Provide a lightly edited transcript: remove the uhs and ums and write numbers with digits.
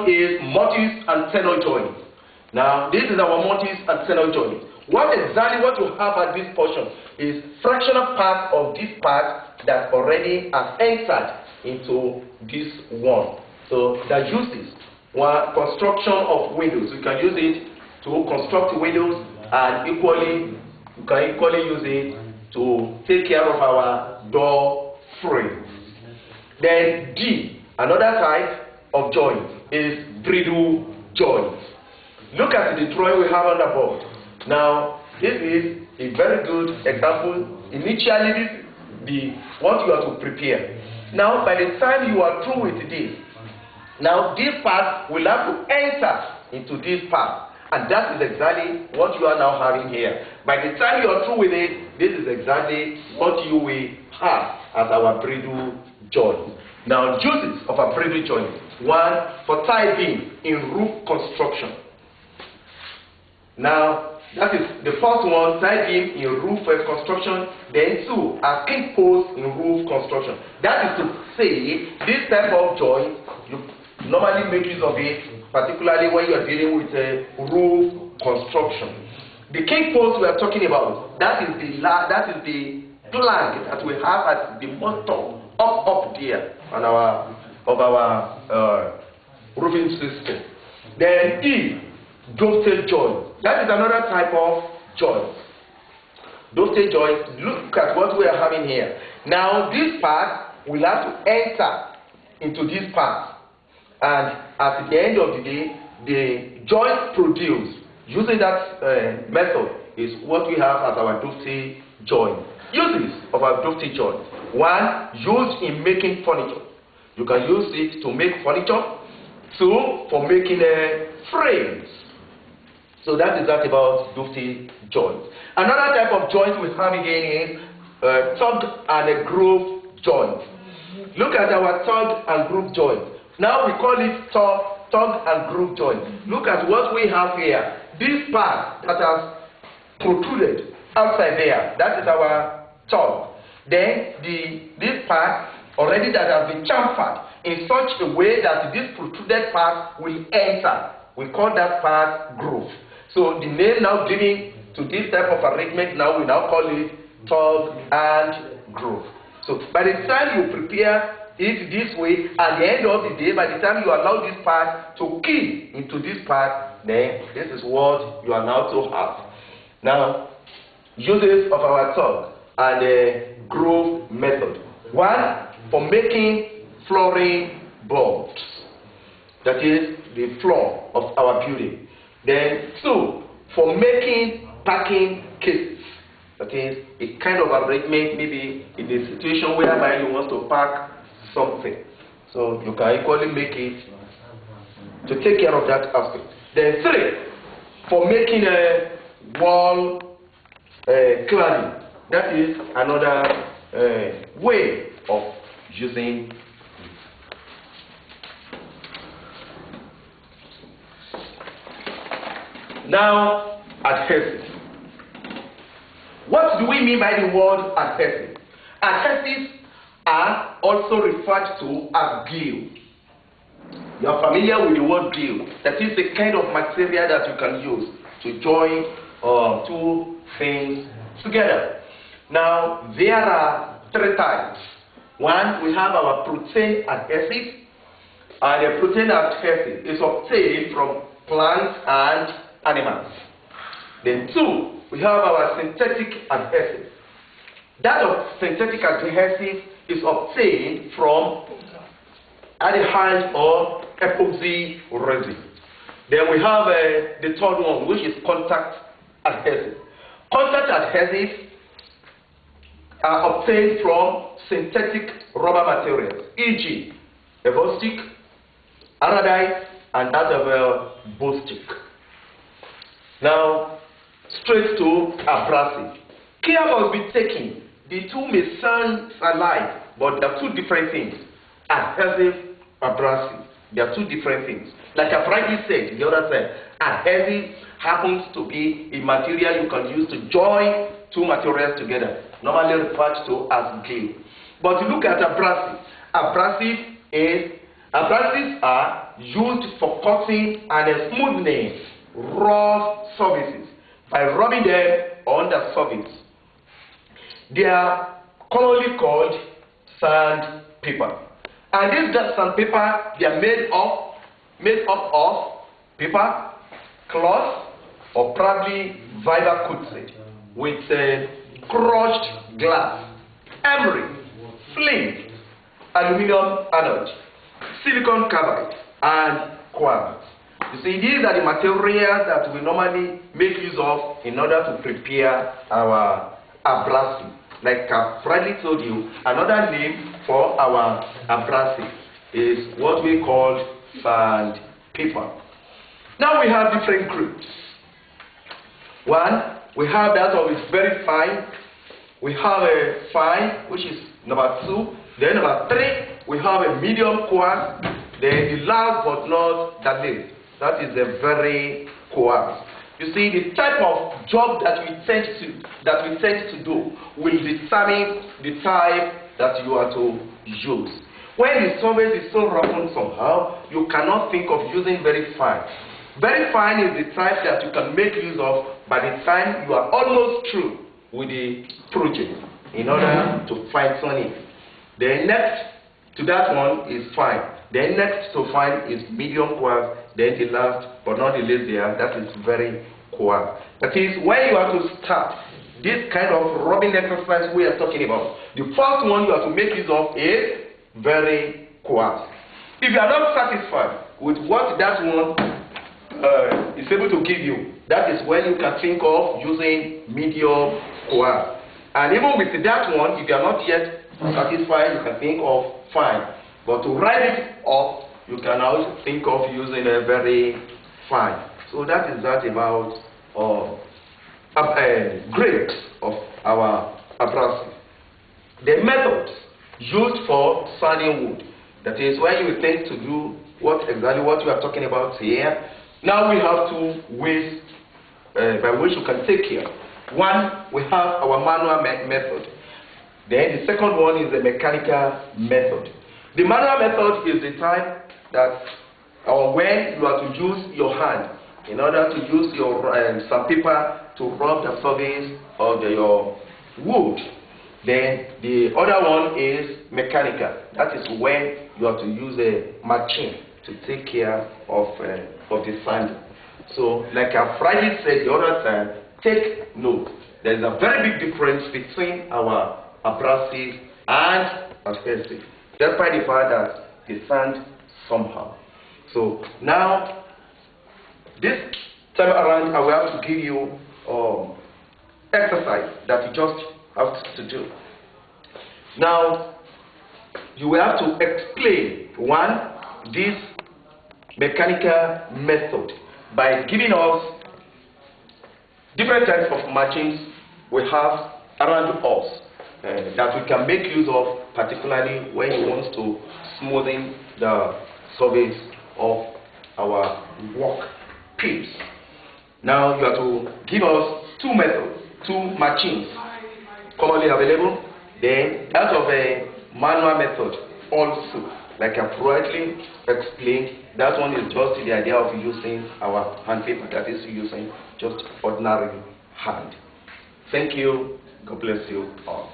one is mortise and tenon joint. Now, this is our mortise and tenon joint. What you have at this portion is fractional part of this part that already has entered into this one. So that uses one construction of windows. You can use it to construct windows, and equally you can equally use it to take care of our door frames. Then D, another type of joint is bridle joint. Look at the drawing we have on the board. Now, this is a very good example. Initially, this is what you are to prepare. Now, by the time you are through with this, now this part will have to enter into this part. And that is exactly what you are now having here. By the time you are through with it, this is exactly what you will have as our bridle joint. Now, uses of a bridle joint. One, for tie beam in roof construction. Now, that is the first one, tie beam in roof construction. Then two, a king post in roof construction. That is to say, this type of joint, you normally make use of it, particularly when you are dealing with a roof construction. The king post we are talking about, that is the plank that we have at the bottom, up there on our roofing system. Then E, dovetail joint. That is another type of joint. Dovetail joint, look at what we are having here. Now this part will have to enter into this part. And at the end of the day, the joint produced using that method is what we have as our dovetail joint. Uses of our dovetail joint. One, used in making furniture. You can use it to make furniture. Two, for making frames. So that is that about dovetail joint. Another type of joint we have again is tug and a groove joint. Look at our tug and groove joint. Now we call it tug and groove joint. Look at what we have here. This part that has protruded outside there, that is our tug. Then this part already that has been chamfered in such a way that this protruded part will enter. We call that part groove. So the name now given to this type of arrangement, now we now call it tug and groove. So by the time you prepare it this way, at the end of the day, by the time you allow this part to key into this part, then this is what you are now to have. Now, uses of our tug and the groove method. One, for making flooring boards. That is the floor of our building. Then two, for making packing cases. That is a kind of arrangement, maybe in a situation whereby you want to pack something. So you can equally make it to take care of that aspect. Then three, for making a wall cladding. That is another way of using. Now, adhesive. What do we mean by the word adhesive? Adhesives are also referred to as glue. You are familiar with the word glue. That is the kind of material that you can use to join two things together. Now, there are three types. One, we have our protein adhesive. And the protein adhesive is obtained from plants and animals. Then two, we have our synthetic adhesive. That of synthetic adhesive is obtained from aldehyde or epoxy resin. Then we have the third one, which is contact adhesive. Contact adhesives are obtained from synthetic rubber materials, e.g., evostick, aradite, and that of bostic. Now, straight to abrasive. Care must be taken. The two may sound alike, but they are two different things. Adhesive, abrasive. They are two different things. Like I rightly said, the other side, adhesive happens to be a material you can use to join two materials together, normally referred to as glue. But look at abrasive. Abrasives are are used for cutting and smoothing rough surfaces by rubbing them on the surface. They are commonly called sandpaper. And this sandpaper, they are made up of paper, cloth, or probably vinyl coated with crushed glass, emery, flint, aluminum anode, silicon carbide, and quartz. You see, these are the materials that we normally make use of in order to prepare our abrasive. Like I've already told you, another name for our abrasive is what we call sandpaper. Now we have different groups. One, we have that of is very fine. We have a fine, which is number 2. Then number 3, we have a medium coarse. Then the last but not the least, that is a very coarse. You see, the type of job that we tend to do will determine the type that you are to use. When the surface is so roughened somehow, you cannot think of using very fine. Very fine is the type that you can make use of by the time you are almost through with the project in order to fine-tune it. The next to that one is fine. The next to fine is medium coarse. Then the last but not the least there, that is very coarse. That is, when you have to start this kind of rubbing exercise we are talking about, the first one you have to make use of is very coarse. If you are not satisfied with what that one is able to give you, that is when you can think of using medium coarse. And even with that one, if you are not yet satisfied, you can think of fine. But to write it up, you can also think of using a very fine. So that is that about grades of our abrasive. The methods used for sanding wood, that is when you think to do exactly what you are talking about here. Now we have 2 ways by which you can take care. One, we have our manual method. Then the second one is the mechanical method. The manual method is the type that, or when you are to use your hand in order to use your sandpaper to rub the surface of your wood. Then the other one is mechanical. That is when you have to use a machine to take care of the sanding. So, like I've already said the other time, take note. There is a very big difference between our abrasive and adhesive, despite the fact that they sand somehow. So now, this time around, I will have to give you exercise that you just have to do. Now, you will have to explain this mechanical method by giving us different types of machines we have around us that we can make use of, particularly when you want to smoothen the surface of our work piece. Now you have to give us 2 methods, 2 machines commonly available. Then that of a manual method also, like I've rightly explained, that one is just the idea of using our hand paper, that is using just ordinary hand. Thank you. God bless you all.